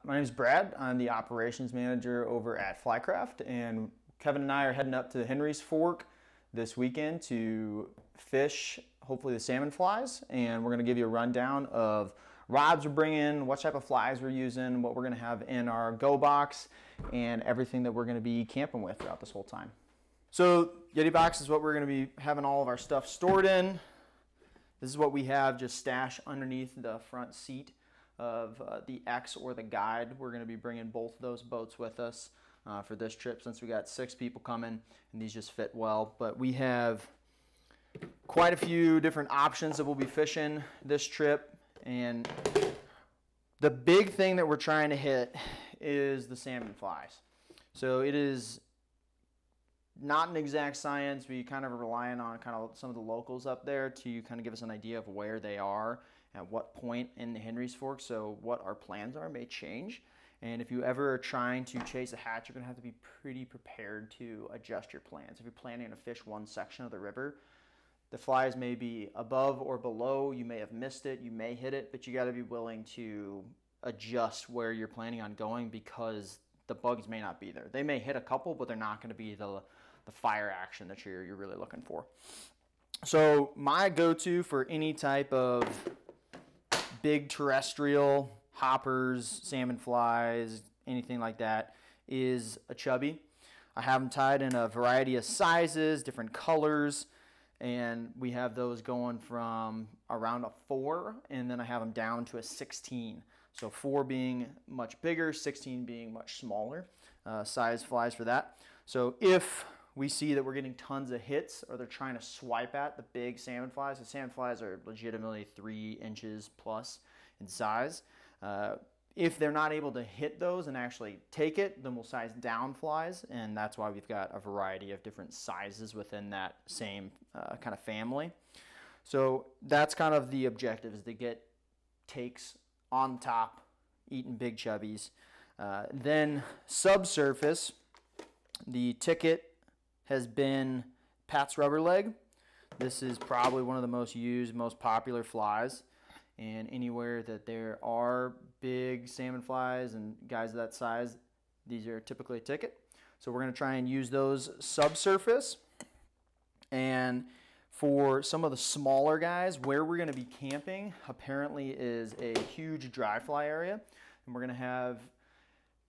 My name is Brad. I'm the operations manager over at Flycraft, and Kevin and I are heading up to Henry's Fork this weekend to fish, hopefully the salmon flies, and we're going to give you a rundown of rods we're bringing, what type of flies we're using, what we're going to have in our go box, and everything that we're going to be camping with throughout this whole time. So Yeti box is what we're going to be having all of our stuff stored in. This is what we have just stashed underneath the front seat of the X or the Guide. We're going to be bringing both of those boats with us for this trip since we got 6 people coming, and these just fit well. But we have quite a few different options that we'll be fishing this trip, and the big thing that we're trying to hit is the salmon flies. So it is not an exact science. We kind of are relying on kind of some of the locals up there to kind of give us an idea of where they are at what point in the Henry's Fork. So what our plans are may change. And if you ever are trying to chase a hatch, you're going to have to be pretty prepared to adjust your plans. If you're planning to fish one section of the river, the flies may be above or below. You may have missed it. You may hit it, but you got to be willing to adjust where you're planning on going because the bugs may not be there. They may hit a couple, but they're not going to be the fire action that you're really looking for. So my go-to for any type of big terrestrial, hoppers, salmon flies, anything like that, is a chubby. I have them tied in a variety of sizes, different colors, and we have those going from around a 4, and then I have them down to a 16. So 4 being much bigger, 16 being much smaller size flies for that. So if we see that we're getting tons of hits or they're trying to swipe at the big salmon flies, the salmon flies are legitimately 3 inches plus in size. If they're not able to hit those and actually take it, then we'll size down flies, and that's why we've got a variety of different sizes within that same kind of family. So that's kind of the objective, is to get takes on top, eating big chubbies. Then subsurface, the ticket has been Pat's Rubber Leg. This is probably one of the most used, most popular flies. And anywhere that there are big salmon flies and guys of that size, these are typically a ticket. So we're going to try and use those subsurface. And for some of the smaller guys, where we're going to be camping apparently is a huge dry fly area. And we're going to have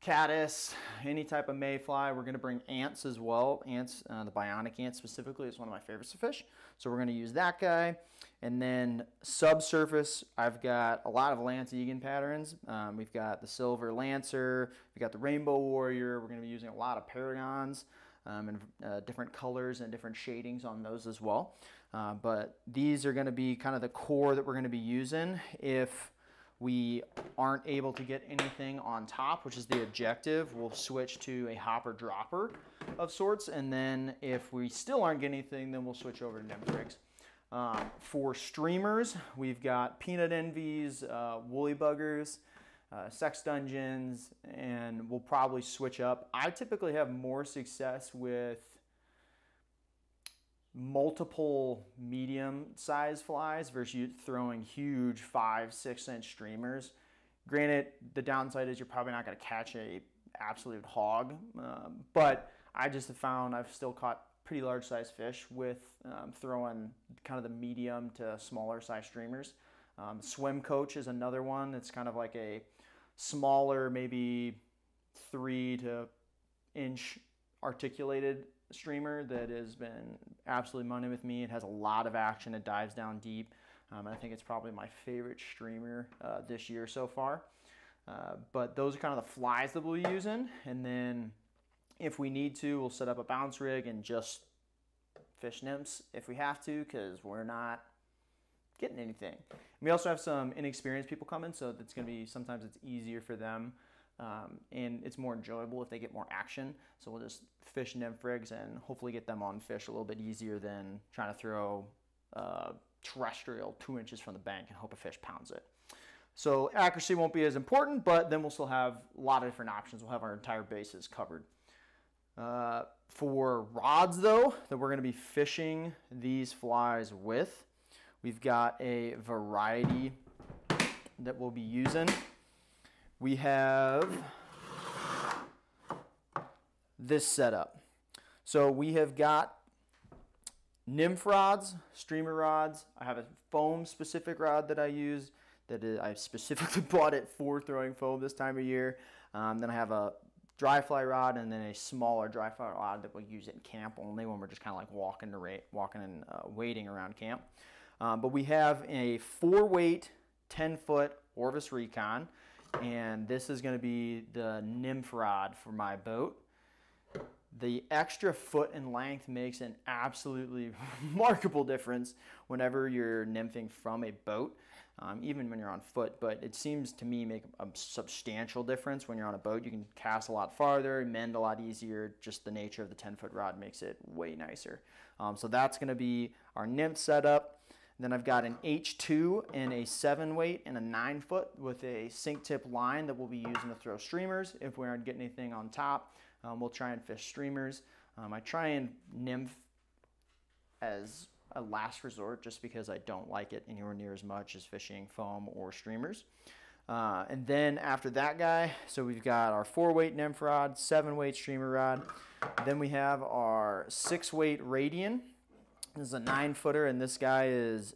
caddis, any type of mayfly. We're going to bring ants as well. Ants, the bionic ant specifically, is one of my favorites to fish. So we're going to use that guy. And then subsurface, I've got a lot of Lance Egan patterns. We've got the Silver Lancer. We've got the Rainbow Warrior. We're going to be using a lot of Paragons and different colors and different shadings on those as well. But these are going to be kind of the core that we're going to be using if we aren't able to get anything on top, which is the objective. We'll switch to a hopper dropper of sorts, and then if we still aren't getting anything, then we'll switch over to Nymph rigs. For streamers, we've got Peanut Envies, Woolly Buggers, Sex Dungeons, and we'll probably switch up. I typically have more success with multiple medium-sized flies versus you throwing huge 5-6 inch streamers. Granted, the downside is you're probably not going to catch a absolute hog, but I just have found I've still caught pretty large size fish with throwing kind of the medium to smaller size streamers. Swim Coach is another one that's kind of like a smaller, maybe 3 inch articulated streamer that has been absolutely money with me. It has a lot of action. It dives down deep. I think it's probably my favorite streamer this year so far. But those are kind of the flies that we'll be using. And then if we need to, we'll set up a bounce rig and just fish nymphs if we have to, because we're not getting anything. We also have some inexperienced people coming, so that's going to be, sometimes it's easier for them. And it's more enjoyable if they get more action. So we'll just fish nymph rigs and hopefully get them on fish a little bit easier than trying to throw terrestrial 2 inches from the bank and hope a fish pounds it. So accuracy won't be as important, but then we'll still have a lot of different options. We'll have our entire bases covered. For rods, though, that we're going to be fishing these flies with, we've got a variety that we'll be using. we have this setup. So we have got Nymph rods, streamer rods. I have a foam specific rod that I use I specifically bought it for throwing foam this time of year. Then I have a dry fly rod and then a smaller dry fly rod that we'll use in camp only when we're just kind of like walking and wading around camp. But we have a 4-weight 10-foot Orvis Recon, and this is going to be the Nymph rod for my boat. The extra foot in length makes an absolutely remarkable difference whenever you're nymphing from a boat, even when you're on foot. But it seems to me make a substantial difference when you're on a boat. You can cast a lot farther, mend a lot easier. Just the nature of the 10-foot rod makes it way nicer. So that's going to be our nymph setup. Then I've got an H2 and a 7-weight and a 9-foot with a sink tip line that we'll be using to throw streamers. If we aren't getting anything on top, we'll try and fish streamers. I try and nymph as a last resort just because I don't like it anywhere near as much as fishing foam or streamers. And then after that guy, so we've got our 4-weight nymph rod, 7-weight streamer rod. Then we have our 6-weight Radian. This is a 9-footer, and this guy is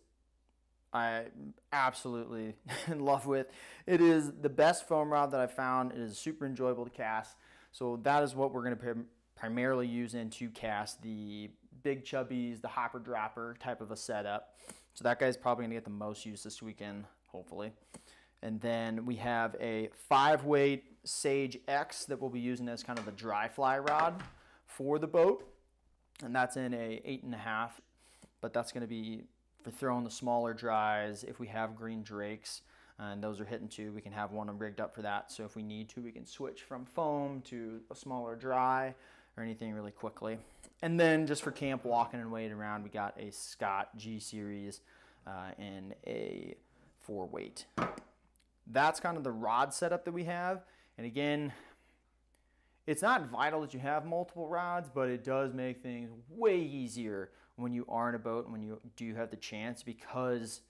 I'm absolutely in love with. It is the best foam rod that I've found. It is super enjoyable to cast. So that is what we're going to primarily use to cast the big chubbies, the hopper dropper type of a setup. So that guy's probably going to get the most use this weekend, hopefully. And then we have a 5-weight Sage X that we'll be using as kind of the dry fly rod for the boat. And that's in a 8.5, but that's going to be for throwing the smaller dries. If we have green drakes and those are hitting too, we can have one rigged up for that. So if we need to, we can switch from foam to a smaller dry or anything really quickly. And then just for camp walking and wading around, we got a Scott G Series in a 4-weight. That's kind of the rod setup that we have. And again, it's not vital that you have multiple rods, but it does make things way easier when you are in a boat and when you do have the chance, because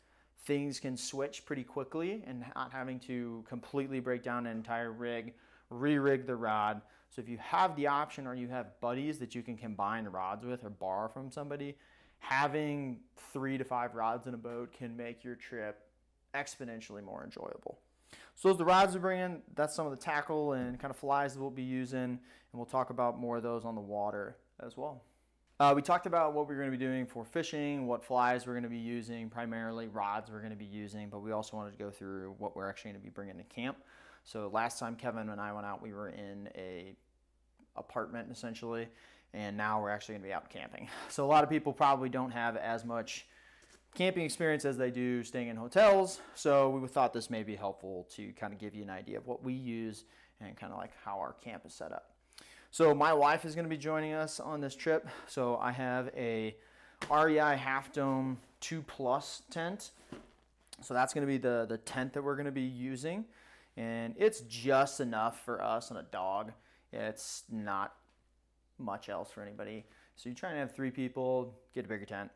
things can switch pretty quickly and not having to completely break down an entire rig, re-rig the rod. So if you have the option or you have buddies that you can combine rods with or borrow from somebody, having 3 to 5 rods in a boat can make your trip exponentially more enjoyable. So those are the rods we're bringing. That's some of the tackle and kind of flies that we'll be using, and we'll talk about more of those on the water as well. We talked about what we're going to be doing for fishing, what flies we're going to be using, primarily rods we're going to be using, but we also wanted to go through what we're actually going to be bringing to camp. So last time Kevin and I went out, we were in a apartment essentially, and now we're actually going to be out camping. So a lot of people probably don't have as much camping experience as they do staying in hotels, so we thought this may be helpful to kind of give you an idea of what we use and kind of like how our camp is set up. So my wife is going to be joining us on this trip. So I have a REI Half Dome 2+ tent. So that's going to be the tent that we're going to be using, and it's just enough for us and a dog. It's not much else for anybody. So you're trying to have 3 people, get a bigger tent.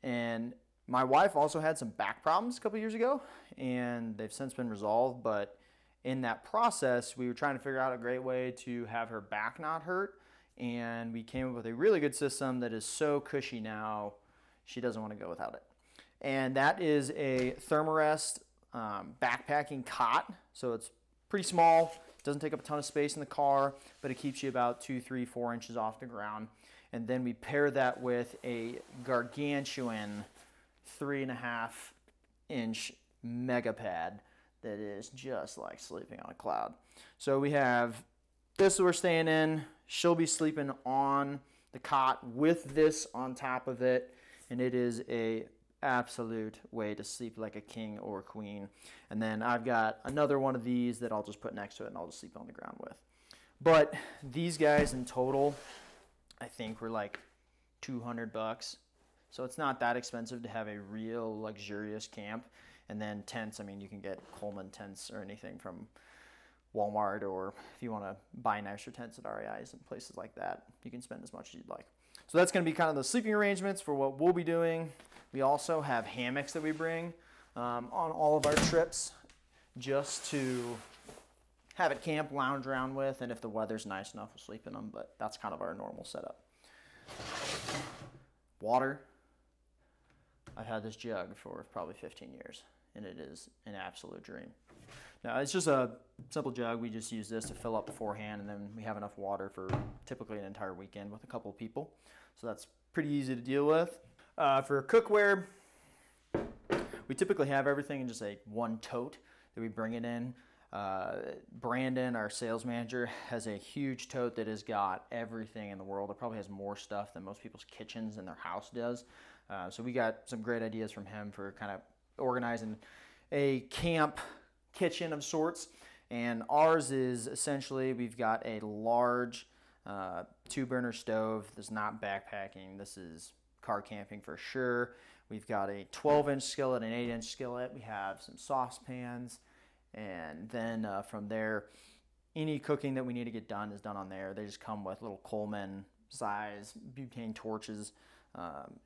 And my wife also had some back problems a couple years ago, and they've since been resolved, but in that process, we were trying to figure out a great way to have her back not hurt, and we came up with a really good system that is so cushy now, she doesn't want to go without it. And that is a Therm-A-Rest Backpacking Cot. So it's pretty small, doesn't take up a ton of space in the car, but it keeps you about 2, 3, 4 inches off the ground. And then we pair that with a gargantuan 3.5-inch mega pad that is just like sleeping on a cloud. So we have this that we're staying in. She'll be sleeping on the cot with this on top of it, and it is a absolute way to sleep like a king or queen. And then I've got another one of these that I'll just put next to it and I'll just sleep on the ground with. But these guys in total, I think were like $200. So it's not that expensive to have a real luxurious camp. And then tents, I mean, you can get Coleman tents or anything from Walmart, or if you want to buy nicer tents at REI's and places like that, you can spend as much as you'd like. So that's going to be kind of the sleeping arrangements for what we'll be doing. We also have hammocks that we bring on all of our trips just to have at camp, lounge around with, and if the weather's nice enough, we'll sleep in them, but that's kind of our normal setup. Water. I've had this jug for probably 15 years, and it is an absolute dream. Now, it's just a simple jug. We just use this to fill up beforehand, and then we have enough water for typically an entire weekend with a couple of people. So that's pretty easy to deal with. For cookware, we typically have everything in just a one tote that we bring it in. Brandon, our sales manager, has a huge tote that has got everything in the world. It probably has more stuff than most people's kitchens in their house does. So we got some great ideas from him for kind of organizing a camp kitchen of sorts. And ours is essentially, we've got a large 2-burner stove. This is not backpacking. This is car camping for sure. We've got a 12-inch skillet, an 8-inch skillet. We have some saucepans. And then from there, any cooking that we need to get done is done on there. They just come with little Coleman size butane torches,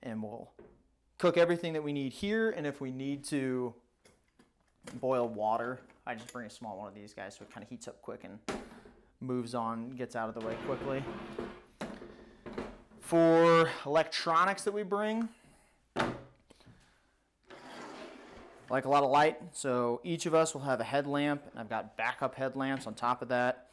and we'll cook everything that we need here. And if we need to boil water, I just bring a small one of these guys so it kind of heats up quick and moves on, gets out of the way quickly. For electronics that we bring, like a lot of light, so each of us will have a headlamp, and I've got backup headlamps on top of that.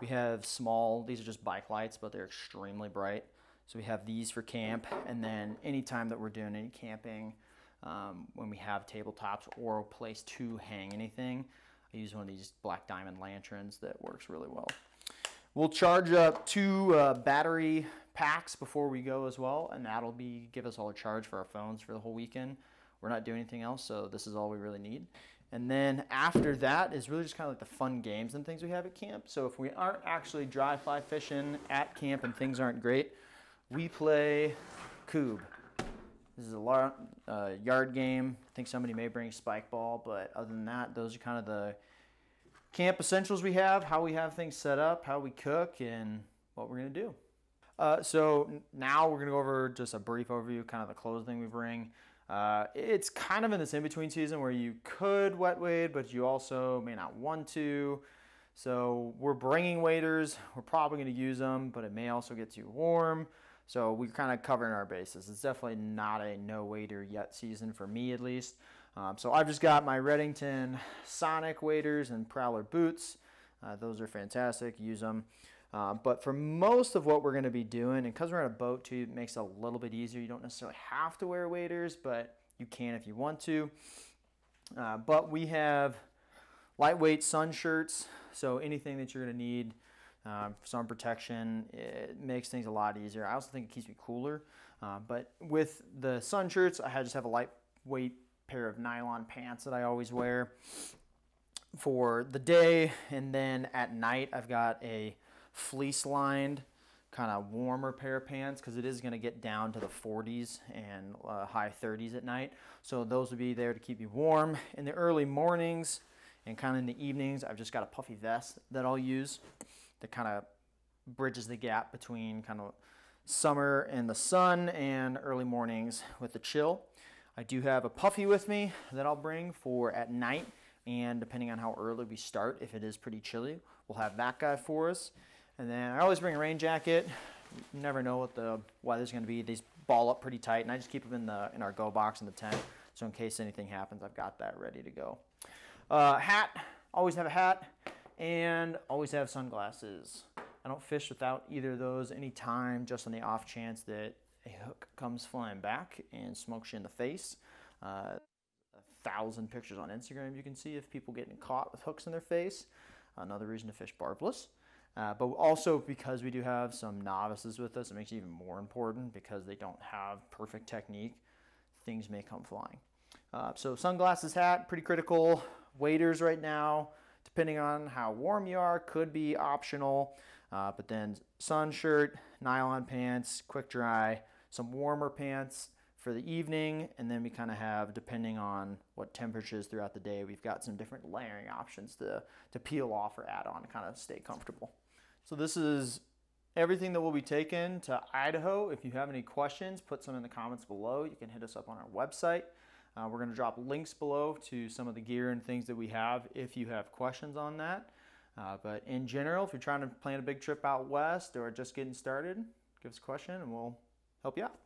We have small, these are just bike lights, but they're extremely bright. So we have these for camp, and then anytime that we're doing any camping, when we have tabletops or a place to hang anything, I use one of these black diamond lanterns that works really well. We'll charge up 2 battery packs before we go as well, and that'll give us all a charge for our phones for the whole weekend. We're not doing anything else, so this is all we really need. And then after that is really just kind of like the fun games and things we have at camp. So if we aren't actually dry fly fishing at camp and things aren't great, we play Coob. This is a yard game. I think somebody may bring a spike ball, but other than that, those are kind of the camp essentials we have, how we have things set up, how we cook, and what we're going to do. So now we're going to go over just a brief overview, kind of the clothing we bring. It's kind of in this in-between season where you could wet wade, but you also may not want to. So we're bringing waders. We're probably going to use them, but it may also get too warm. So we're kind of covering our bases. It's definitely not a no wader yet season for me, at least. So I've just got my Redington Sonic waders and Prowler boots. Those are fantastic. Use them. But for most of what we're going to be doing, and because we're on a boat too, it makes it a little bit easier. You don't necessarily have to wear waders, but you can if you want to. But we have lightweight sun shirts, so anything that you're going to need, sun protection, it makes things a lot easier. I also think it keeps me cooler. But with the sun shirts, I just have a lightweight pair of nylon pants that I always wear for the day, and then at night I've got a fleece lined kind of warmer pair of pants because it is going to get down to the 40s and high 30s at night, so those will be there to keep you warm in the early mornings. And kind of in the evenings, I've just got a puffy vest that I'll use that kind of bridges the gap between kind of summer and the sun and early mornings with the chill. I do have a puffy with me that I'll bring for at night, and depending on how early we start, if it is pretty chilly, we'll have that guy for us. And then I always bring a rain jacket. You never know what the weather's going to be. These ball up pretty tight, and I just keep them in our go box in the tent, so in case anything happens, I've got that ready to go. Hat, always have a hat, and always have sunglasses. I don't fish without either of those anytime, just on the off chance that a hook comes flying back and smokes you in the face. 1,000 pictures on Instagram you can see of people getting caught with hooks in their face. Another reason to fish barbless. But also because we do have some novices with us, it makes it even more important because they don't have perfect technique. Things may come flying. So sunglasses, hat, pretty critical. Waders right now, depending on how warm you are, could be optional. But then sun shirt, nylon pants, quick dry, some warmer pants for the evening, and then we kind of have, depending on what temperatures throughout the day, we've got some different layering options to peel off or add on to kind of stay comfortable. So this is everything that will be taken to Idaho. If you have any questions, put some in the comments below. You can hit us up on our website. We're going to drop links below to some of the gear and things that we have if you have questions on that. But in general, if you're trying to plan a big trip out west or just getting started, give us a question and we'll help you out.